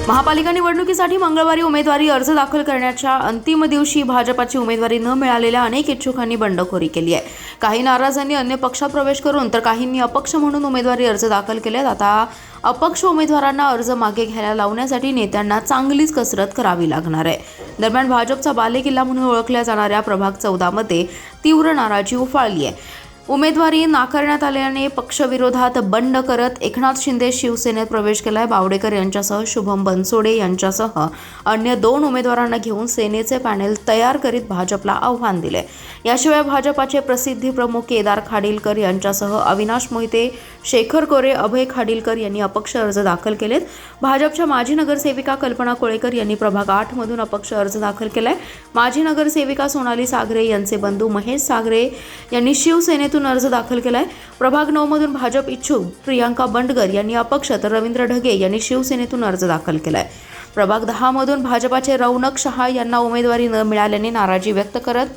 महापालिका निवडणुकीसाठी मंगळवारी उमेदवारी अर्ज दाखल करण्याच्या अंतिम दिवशी भाजपाची उमेदवारी न मिळालेल्या अनेक इच्छुकांनी बंडखोरी केली आहे। काही नाराजांनी अन्य पक्षात प्रवेश करून तर काहींनी अपक्ष म्हणून उमेदवारी अर्ज दाखल केले। आता अपक्ष उमेदवारांना अर्ज मागे घ्यायला लावण्यासाठी नेत्यांना चांगलीच कसरत करावी लागणार आहे। दरम्यान भाजपचा बालेकिल्ला म्हणून ओळखल्या जाणाऱ्या प्रभाग 14 मध्ये तीव्र नाराजी उफाळली आहे। उमेदवारी नाकारण्यात आल्याने पक्षविरोधात बंड करत एकनाथ शिंदे शिवसेनेत प्रवेश केलाय। बावडेकर यांच्यासह शुभम बनसोडे यांच्यासह अन्य 2 उमेदवारांना घेऊन सेनेचे पॅनेल तयार करीत भाजपला आव्हान दिले। याशिवाय भाजपाचे प्रसिद्धी प्रमुख केदार खाडीलकर यांच्यासह अविनाश मोहिते, शेखर कोरे, अभय खाडीलकर यांनी अपक्ष अर्ज दाखल केलेत। भाजपच्या माजी नगरसेविका कल्पना कोळेकर यांनी प्रभाग 8 मधून अपक्ष अर्ज दाखल केलाय। माजी नगरसेविका सोनाली सागरे यांचे बंधू महेश सागरे यांनी शिवसेनेतून अर्ज दाखल केलाय। प्रभाग 9 मधून भाजप इच्छुक प्रियांका बंडगर यांनी अपक्ष तर रवींद्र ढगे यांनी शिवसेनेतून अर्ज दाखल केलाय। प्रभाग 10 मधून भाजपाचे रौनक शहा यांना उमेदवारी न मिळाल्याने नाराजी व्यक्त करत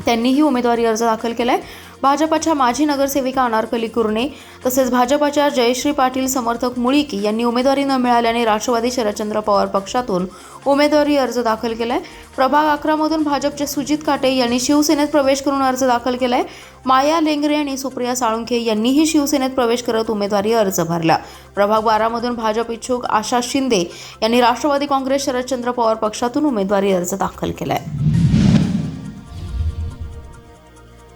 त्यांनीही उमेदवारी अर्ज दाखल केलाय। भाजपाच्या माजी नगरसेविका अनारकली कुरणे तसेच भाजपाच्या जयश्री पाटील समर्थक मुळीक यांनी उमेदवारी न मिळाल्याने राष्ट्रवादी शरदचंद्र पवार पक्षातून उमेदवारी अर्ज दाखल केलाय। प्रभाग 11 मधून भाजपचे सुजित काटे यांनी शिवसेनेत प्रवेश करून अर्ज दाखल केलाय। माया लेंगरे आणि सुप्रिया साळुंखे यांनीही शिवसेनेत प्रवेश करत उमेदवारी अर्ज भरला। प्रभाग 12 मधून भाजप इच्छुक आशा शिंदे यांनी राष्ट्रवादी काँग्रेस शरदचंद्र पवार पक्षातून उमेदवारी अर्ज दाखल केलाय।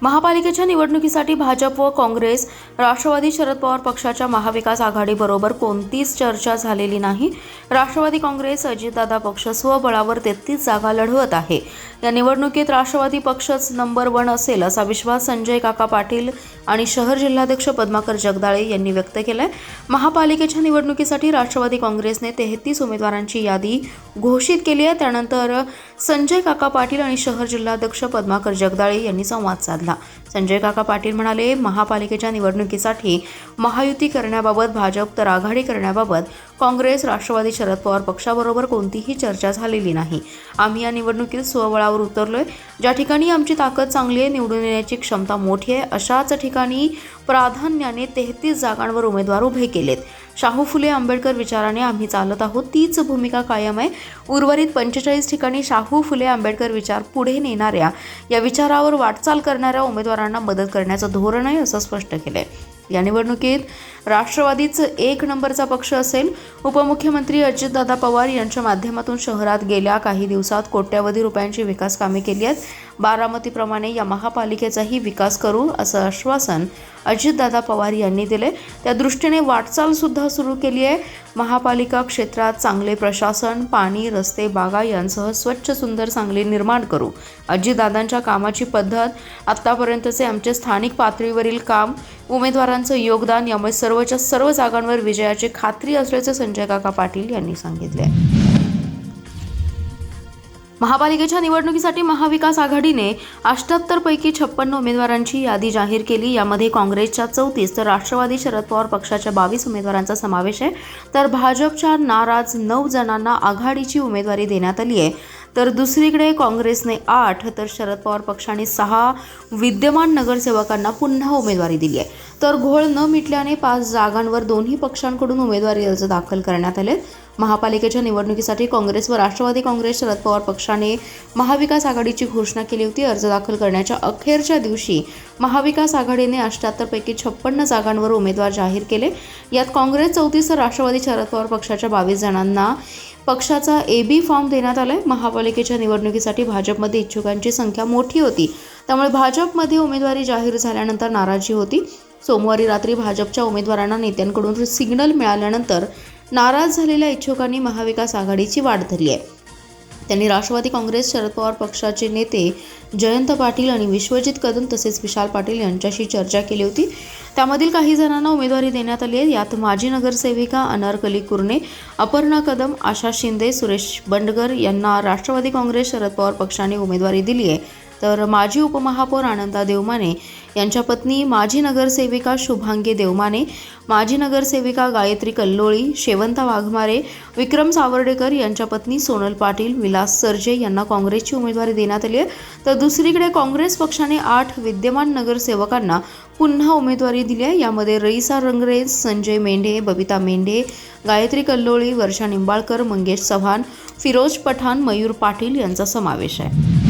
महापालिकेच्या निवडणुकीसाठी भाजप व काँग्रेस राष्ट्रवादी शरद पवार पक्षाच्या महाविकास आघाडीबरोबर कोणतीच चर्चा झालेली नाही। राष्ट्रवादी काँग्रेस अजितदादा पक्ष स्वबळावर 33 जागा लढवत आहे। या निवडणुकीत राष्ट्रवादी पक्षच नंबर 1 असेल असा विश्वास संजय काका पाटील आणि शहर जिल्हाध्यक्ष पद्माकर जगदाळे यांनी व्यक्त केलाय। महापालिकेच्या निवडणुकीसाठी राष्ट्रवादी काँग्रेसने 33 उमेदवारांची यादी घोषित केली आहे। त्यानंतर संजय काका पाटील आणि शहर जिल्हाध्यक्ष पद्माकर जगदाळे यांनी संवाद साधला। संजय काका पाटील म्हणाले, महापालिकेच्या निवडणुकीसाठी महायुती करण्याबाबत भाजप तर आघाडी करण्याबाबत काँग्रेस राष्ट्रवादी शरद पवार पक्षाबरोबर कोणतीही चर्चा झालेली नाही। आम्ही या निवडणुकीत स्वबळावर उतरलोय। ज्या ठिकाणी आमची ताकद चांगली आहे, निवडून येण्याची क्षमता मोठी आहे, अशाच ठिकाणी प्राधान्याने 33 जागांवर उमेदवार उभे केलेत। शाहू फुले आंबेडकर विचाराने आम्ही चालत आहोत, तीच भूमिका कायम आहे। उर्वरित 45 ठिकाणी शाहू फुले आंबेडकर विचार पुढे नेणाऱ्या या विचारावर वाटचाल करणाऱ्या उमेदवारांना मदत करण्याचं धोरण आहे असं स्पष्ट केलंय। या निवडणुकीत राष्ट्रवादीच 1 नंबरचा पक्ष असेल। उपमुख्यमंत्री अजितदादा पवार यांच्या माध्यमातून शहरात गेल्या काही दिवसात कोट्यवधी रुपयांची विकास कामे केली आहेत। बारामतीप्रमाणे या महापालिकेचाही विकास करू असं आश्वासन अजितदादा पवार यांनी दिले। त्या दृष्टीने वाटचाल सुद्धा सुरू केली आहे। महापालिका क्षेत्रात चांगले प्रशासन, पाणी, रस्ते, बागा यांसह स्वच्छ सुंदर सांगली निर्माण करू। अजितदादांच्या कामाची पद्धत, आतापर्यंतचे आमचे स्थानिक पातळीवरील काम, उमेदवारांचं योगदान यामुळे सर्वच्या सर्व जागांवर विजयाची खात्री असल्याचे संजय काका पाटील यांनी सांगितले। महापालिकेच्या निवडणुकीसाठी महाविकास आघाडीने 78 पैकी 56 उमेदवारांची यादी जाहीर केली। यामध्ये काँग्रेसच्या 34 तर राष्ट्रवादी शरद पवार पक्षाच्या 22 उमेदवारांचा समावेश आहे। तर भाजपच्या नाराज 9 जणांना आघाडीची उमेदवारी देण्यात आली आहे। तर दुसरीकडे काँग्रेसने 8 तर शरद पवार पक्षाने 6 विद्यमान नगरसेवकांना पुन्हा उमेदवारी दिली आहे। तर घोळ न मिटल्याने 5 जागांवर दोन्ही पक्षांकडून उमेदवारी अर्ज दाखल करण्यात आले। महापालिकेच्या निवडणुकीसाठी काँग्रेस व राष्ट्रवादी काँग्रेस शरद पवार पक्षाने महाविकास आघाडीची घोषणा केली होती। अर्ज दाखल करण्याच्या अखेरच्या दिवशी महाविकास आघाडीने 78 पैकी 56 जागांवर उमेदवार जाहीर केले। यात काँग्रेस 34 तर राष्ट्रवादी शरद पवार पक्षाच्या 22 जणांना पक्षाचा AB फॉर्म देण्यात आलाय। महापालिकेच्या निवडणुकीसाठी भाजपमध्ये इच्छुकांची संख्या मोठी होती, त्यामुळे भाजपमध्ये उमेदवारी जाहीर झाल्यानंतर नाराजी होती। सोमवारी रात्री भाजपच्या उमेदवारांना नेत्यांकडून सिग्नल मिळाल्यानंतर नाराज झालेल्या इच्छुकांनी महाविकास आघाडीची वाट धरली आहे। त्यांनी राष्ट्रवादी काँग्रेस शरद पवार पक्षाचे नेते जयंत पाटील आणि विश्वजित कदम तसेच विशाल पाटील यांच्याशी चर्चा केली होती। त्यामधील काही जणांना उमेदवारी देण्यात आली आहे। यात माजी नगरसेविका अनारकली कुरणे, अपर्णा कदम, आशा शिंदे, सुरेश बंडगर यांना राष्ट्रवादी काँग्रेस शरद पवार पक्षाने उमेदवारी दिली आहे तर माजी उपमहापौर आनंदा देवमाने यांच्या पत्नी माजी नगरसेविका शुभांगी देवमाने, माजी नगरसेविका गायत्री कल्लोळी, शेवंता वाघमारे, विक्रम सावर्डेकर यांच्या पत्नी सोनल पाटील, विलास सरजे यांना काँग्रेसची उमेदवारी देण्यात आली आहे. तर दुसरीकडे काँग्रेस पक्षाने 8 विद्यमान नगरसेवकांना पुन्हा उमेदवारी दिली आहे. यामध्ये रईसा रंगरेज, संजय मेंढे, बबिता मेंढे, गायत्री कल्लोळी, वर्षा निंबाळकर, मंगेश चव्हाण, फिरोज पठाण, मयूर पाटील यांचा समावेश आहे.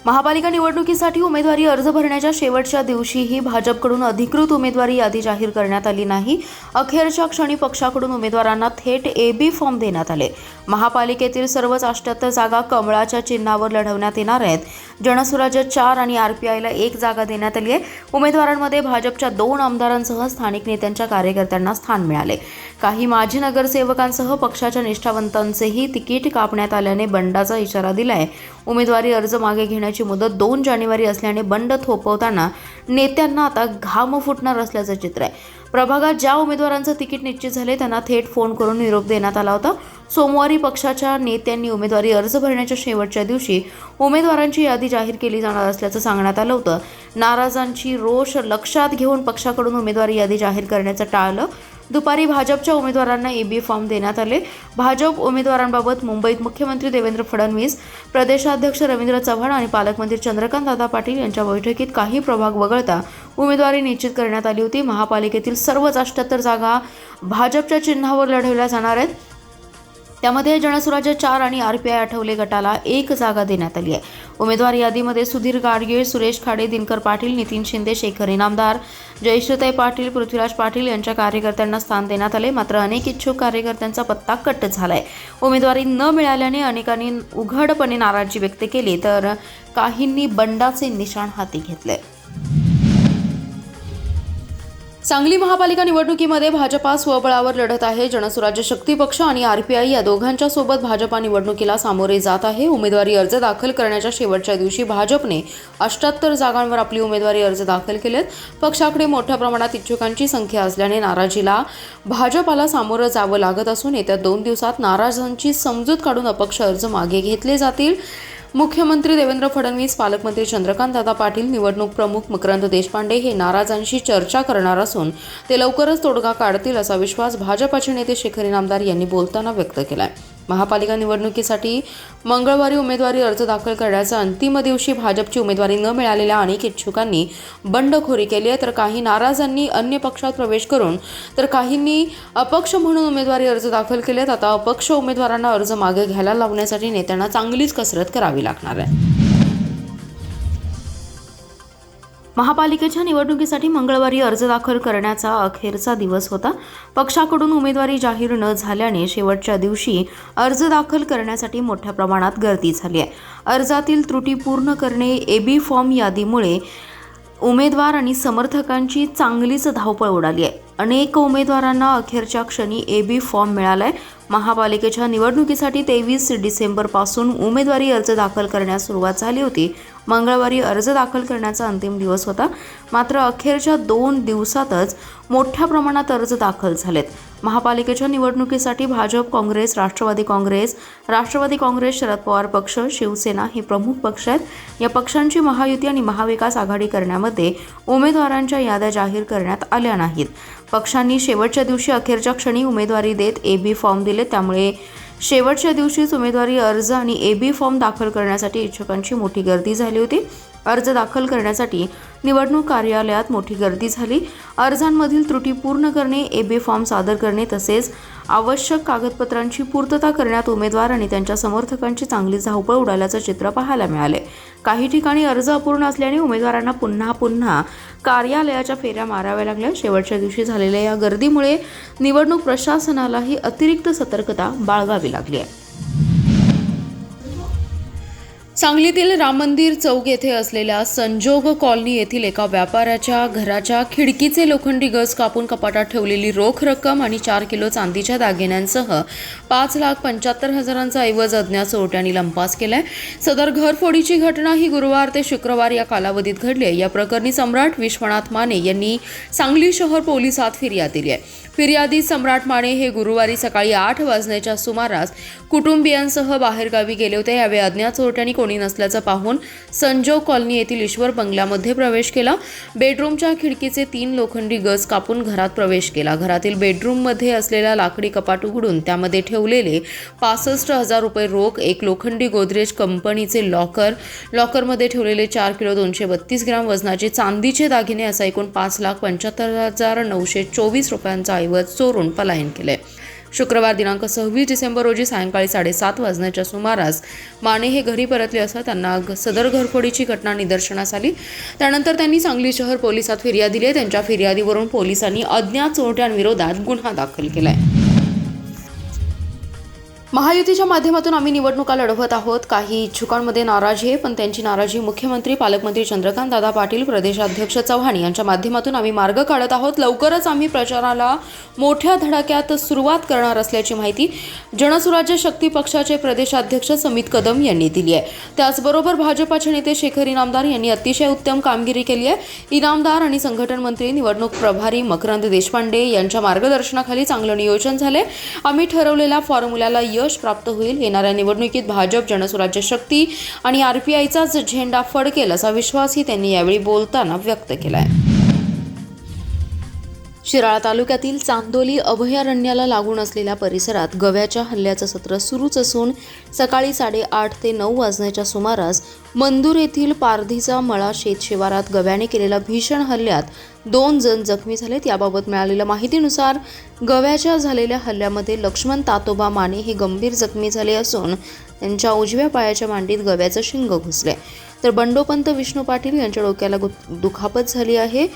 महापालिका निवडणुकीसाठी उमेदवारी अर्ज भरण्याच्या शेवटच्या दिवशीही भाजपकडून अधिकृत उमेदवारी यादी जाहीर करण्यात आली नाही. अखेरच्या क्षणी पक्षाकडून उमेदवारांना थेट AB फॉर्म देण्यात आले. महापालिकेतील सर्वच 78 जागा कमळाच्या चिन्हावर लढवण्यात येणार आहेत. जनसुराज्य 4 आणि RPIला 1 जागा देण्यात आली आहे. उमेदवारांमध्ये भाजपच्या 2 आमदारांसह स्थानिक नेत्यांच्या कार्यकर्त्यांना स्थान मिळाले. काही माजी नगरसेवकांसह पक्षाच्या निष्ठावंतांचेही तिकीट कापण्यात आल्याने बंडाचा इशारा दिलाय. उमेदवारी अर्ज मागे घेण्याची मुदत 2 जानेवारी असल्याने बंड थोपवताना नेत्यांना आता घाम फुटणार असल्याचं चित्र आहे. प्रभागात ज्या उमेदवारांचं तिकीट निश्चित झाले त्यांना थेट फोन करून निरोप देण्यात आला होता. सोमवारी पक्षाच्या नेत्यांनी उमेदवारी अर्ज भरण्याच्या शेवटच्या दिवशी उमेदवारांची यादी जाहीर केली जाणार असल्याचं सांगण्यात आलं होतं. नाराजांची रोष लक्षात घेऊन पक्षाकडून उमेदवारी यादी जाहीर करण्याचं टाळलं. दुपारी भाजपच्या उमेदवारांना AB फॉर्म देण्यात आले. भाजप उमेदवारांबाबत मुंबईत मुख्यमंत्री देवेंद्र फडणवीस, प्रदेशाध्यक्ष रवींद्र चव्हाण आणि पालकमंत्री चंद्रकांत दादा पाटील यांच्या बैठकीत काही प्रभाग वगळता उमेदवारी निश्चित करण्यात आली होती. महापालिकेतील सर्वच 78 जागा भाजपच्या चिन्हावर लढवल्या जाणार आहेत. त्यामध्ये जनसुराज्य 4 आणि RPI आठवले गटाला 1 जागा देण्यात आली आहे. उमेदवार यादीमध्ये सुधीर गाडगीळ, सुरेश खाडे, दिनकर पाटील, नितीन शिंदे, शेखर इनामदार, जयश्रीताई पाटील, पृथ्वीराज पाटील यांच्या कार्यकर्त्यांना स्थान देण्यात आले. मात्र अनेक इच्छुक कार्यकर्त्यांचा पत्ता कट झालाय. उमेदवारी न मिळाल्याने अनेकांनी उघडपणे नाराजी व्यक्त केली तर काहींनी बंडाचे निशाण हाती घेतले. सांगली महापालिका निवडणुकीमध्ये भाजपा स्वबळावर लढत आहे. जनसुराज्य शक्ती पक्ष आणि RPI या दोघांच्या सोबत भाजपा निवडणुकीला सामोरे जात आहे. उमेदवारी अर्ज दाखल करण्याच्या शेवटच्या दिवशी भाजपने 78 जागांवर आपली उमेदवारी अर्ज दाखल केलेत. पक्षाकडे मोठ्या प्रमाणात इच्छुकांची संख्या असल्याने नाराजीला भाजपाला सामोरं जावं लागत असून येत्या 2 दिवसात नाराजांची समजूत काढून अपक्ष अर्ज मागे घेतले जातील. मुख्यमंत्री देवेंद्र फडणवीस, पालकमंत्री चंद्रकांत दादा पाटील, निवडणूक प्रमुख मकरंद देशपांडे हे नाराजांशी चर्चा करणार असून ते लवकरच तोडगा काढतील असा विश्वास भाजपाचे नेते शेखर इनामदार यांनी बोलताना व्यक्त केलाय. महापालिका निवडणुकीसाठी मंगळवारी उमेदवारी अर्ज दाखल करण्याच्या अंतिम दिवशी भाजपची उमेदवारी न मिळालेल्या अनेक इच्छुकांनी बंडखोरी केली आहे. तर काही नाराजांनी अन्य पक्षात प्रवेश करून तर काहींनी अपक्ष म्हणून उमेदवारी अर्ज दाखल केलेत. आता अपक्ष उमेदवारांना अर्ज मागे घ्यायला लावण्यासाठी नेत्यांना चांगलीच कसरत करावी लागणार आहे. महापालिकेच्या निवडणुकीसाठी मंगळवारी अर्ज दाखल करण्याचा अखेरचा दिवस होता. पक्षाकडून उमेदवारी जाहीर न झाल्याने शेवटच्या दिवशी अर्ज दाखल करण्यासाठी मोठ्या प्रमाणात गर्दी झाली आहे. अर्जातील त्रुटी पूर्ण करणे, AB फॉर्म यादीमुळे उमेदवार आणि समर्थकांची चांगलीच धावपळ उडाली आहे. अनेक उमेदवारांना अखेरच्या क्षणी AB फॉर्म मिळालाय. महापालिकेच्या निवडणुकीसाठी 23 डिसेंबरपासून उमेदवारी अर्ज दाखल करण्यास सुरुवात झाली होती. मंगळवारी अर्ज दाखल करण्याचा अंतिम दिवस होता. मात्र अखेरच्या 2 दिवसातच मोठ्या प्रमाणात अर्ज दाखल झालेत. महापालिकेच्या निवडणुकीसाठी भाजप, काँग्रेस, राष्ट्रवादी काँग्रेस, शरद पवार पक्ष, शिवसेना हे प्रमुख पक्ष आहेत. या पक्षांची महायुती आणि महाविकास आघाडी करण्यामध्ये उमेदवारांच्या याद्या जाहीर करण्यात आल्या नाहीत. पक्षांनी शेवटच्या दिवशी अखेरच्या क्षणी उमेदवारी देत AB फॉर्म दिले. त्यामुळे शेवटच्या दिवशीच उमेदवारी अर्ज आणि AB फॉर्म दाखल करण्यासाठी इच्छुकांची मोठी गर्दी झाली होती. अर्ज दाखल करण्यासाठी निवडणूक कार्यालयात मोठी गर्दी झाली. अर्जांमधील त्रुटी पूर्ण करणे, AB फॉर्म सादर करणे तसेच आवश्यक कागदपत्रांची पूर्तता करण्यात उमेदवार आणि त्यांच्या समर्थकांची चांगली धावपळ उडाल्याचं चित्र पाहायला मिळाले. काही ठिकाणी अर्ज अपूर्ण असल्याने उमेदवारांना पुन्हा कार्यालयाच्या फेऱ्या माराव्या लागल्या. शेवटच्या दिवशी झालेल्या या गर्दीमुळे निवडणूक प्रशासनालाही अतिरिक्त सतर्कता बाळगावी लागली आहे. सांगलीतील राम मंदिर चौक येथे असलेल्या संजोग कॉलनी येथील एका व्यापाऱ्याच्या घराच्या खिडकीचे लोखंडी गज कापून कपाटात ठेवलेली रोख रक्कम आणि 4 किलो चांदीच्या दागिन्यांसह 5,75,000चा ऐवज अज्ञात चोरट्यांनी लंपास केलाय. सदर घरफोडीची घटना ही गुरुवार ते शुक्रवार या कालावधीत घडली आहे. या प्रकरणी सम्राट विश्वनाथ माने यांनी सांगली शहर पोलिसात फिर्याद दिली आहे. फिर्यादी सम्राट माने हे गुरुवारी सकाळी 8 वाजण्याच्या सुमारास कुटुंबियांसह बाहेरगावी गेले होते. यावेळी अज्ञात चोरट्यांनी कोणी नसल्याचं पाहून संजोग कॉलनी येथील ईश्वर बंगल्यामध्ये प्रवेश केला. बेडरूमच्या खिडकीचे 3 लोखंडी गज कापून घरात प्रवेश केला. घरातील बेडरूममध्ये असलेला लाकडी कपाट उघडून त्यामध्ये ठेवलेले 65,000 रुपये रोख, एक लोखंडी गोदरेज कंपनीचे लॉकरमध्ये ठेवलेले 4 किलो 232 ग्राम वजनाचे चांदीचे दागिने असा एकूण 5,75,924 रुपयांचा ऐवज चोरून पलायन केले. शुक्रवार दिनांक 26 डिसेंबर रोजी सायंकाळी 7:30 वाजण्याच्या सुमारास माने हे घरी परतले असता त्यांना सदर घरफोडीची घटना निदर्शनास आली. त्यानंतर त्यांनी सांगली शहर पोलिसात फिर्याद दिली. त्यांच्या फिर्यादीवरून पोलिसांनी अज्ञात चोरट्यांविरोधात गुन्हा दाखल केलाय. महायुतीच्या माध्यमातून आम्ही निवडणुका लढवत आहोत. काही इच्छुकांमध्ये नाराजी आहे, पण त्यांची नाराजी मुख्यमंत्री पालकमंत्री चंद्रकांत दादा पाटील, प्रदेशाध्यक्ष चव्हाण यांच्या माध्यमातून आम्ही मार्ग काढत आहोत. लवकरच आम्ही प्रचाराला मोठ्या धडाक्यात सुरुवात करणार असल्याची माहिती जनसुराज्य शक्ती पक्षाचे प्रदेशाध्यक्ष समित कदम यांनी दिली आहे. त्याचबरोबर भाजपाचे नेते शेखर इनामदार यांनी अतिशय उत्तम कामगिरी केली आहे. इनामदार आणि संघटन मंत्री निवडणूक प्रभारी मकरंद देशपांडे यांच्या मार्गदर्शनाखाली चांगलं नियोजन झाले. आम्ही ठरवलेल्या फॉर्म्युल्याला यश प्राप्त होईल. येणाऱ्या निवडणुकीत भाजप, जनसुराज्य शक्ती आणि RPIचाच झेंडा फडकेल असा विश्वासही त्यांनी यावेळी बोलताना व्यक्त केलाय. शिराळा तालुक्यातील चांदोली अभयारण्याला लागून असलेल्या परिसरात गव्याच्या हल्ल्याचं सत्र सुरूच असून सकाळी 8:30 ते 9 वाजण्याच्या सुमारास मंदूर येथील पारधीचा मळा शेत शिवारात गव्याने केलेल्या भीषण हल्ल्यात 2 जण जखमी झालेत. याबाबत मिळालेल्या माहितीनुसार गव्याच्या झालेल्या हल्ल्यामध्ये लक्ष्मण तातोबा माने हे गंभीर जखमी झाले असून त्यांच्या उजव्या पायाच्या मांडीत गव्याचं शिंग घुसले, तर बंडोपंत विष्णू पाटील यांच्या डोक्याला दुखापत झाली आहे.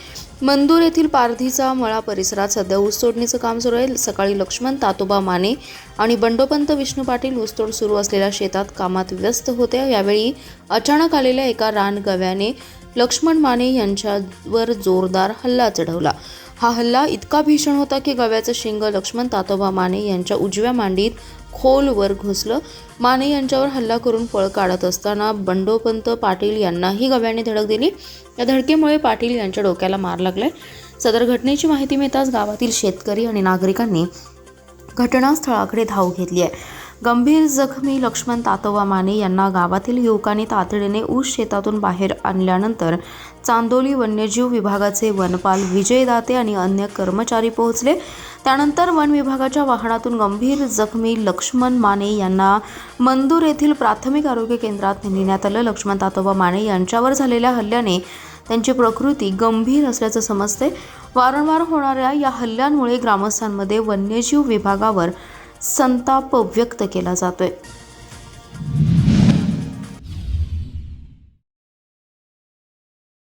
मंदूर येथील पारधीचा मळा परिसरात सध्या ऊसतोडणीचं काम सुरू आहे. सकाळी लक्ष्मण तातोबा माने आणि बंडोपंत विष्णू पाटील ऊसतोड सुरू असलेल्या शेतात कामात व्यस्त होते. यावेळी अचानक आलेल्या एका रानगव्याने लक्ष्मण माने यांच्यावर जोरदार हल्ला चढवला. हा हल्ला इतका भीषण होता की गव्याचं शिंग लक्ष्मण तातोबा माने यांच्या उजव्या मांडीत खोलवर घुसलं. माने यांच्यावर हल्ला करून पळ काढत असताना बंडोपंत पाटील यांनाही गव्याने धडक दिली. या धडकेमुळे पाटील यांच्या डोक्याला मार लागलाय. सदर घटनेची माहिती मिळताच गावातील शेतकरी आणि नागरिकांनी घटनास्थळाकडे धाव घेतली आहे. गंभीर जखमी लक्ष्मण तातोबा माने यांना गावातील युवकांनी तातडीने ऊस शेतातून बाहेर आणल्यानंतर चांदोली वन्यजीव विभागाचे वनपाल विजय दाते आणि अन्य कर्मचारी पोहोचले. त्यानंतर वन विभागाच्या वाहनातून गंभीर जखमी लक्ष्मण माने यांना मंदूर येथील प्राथमिक आरोग्य केंद्रात नेण्यात आलं. लक्ष्मण तातोबा माने यांच्यावर झालेल्या हल्ल्याने त्यांची प्रकृती गंभीर असल्याचं समजते. वारंवार होणाऱ्या या हल्ल्यांमुळे ग्रामस्थांमध्ये वन्यजीव विभागावर संताप व्यक्त केला जातोय.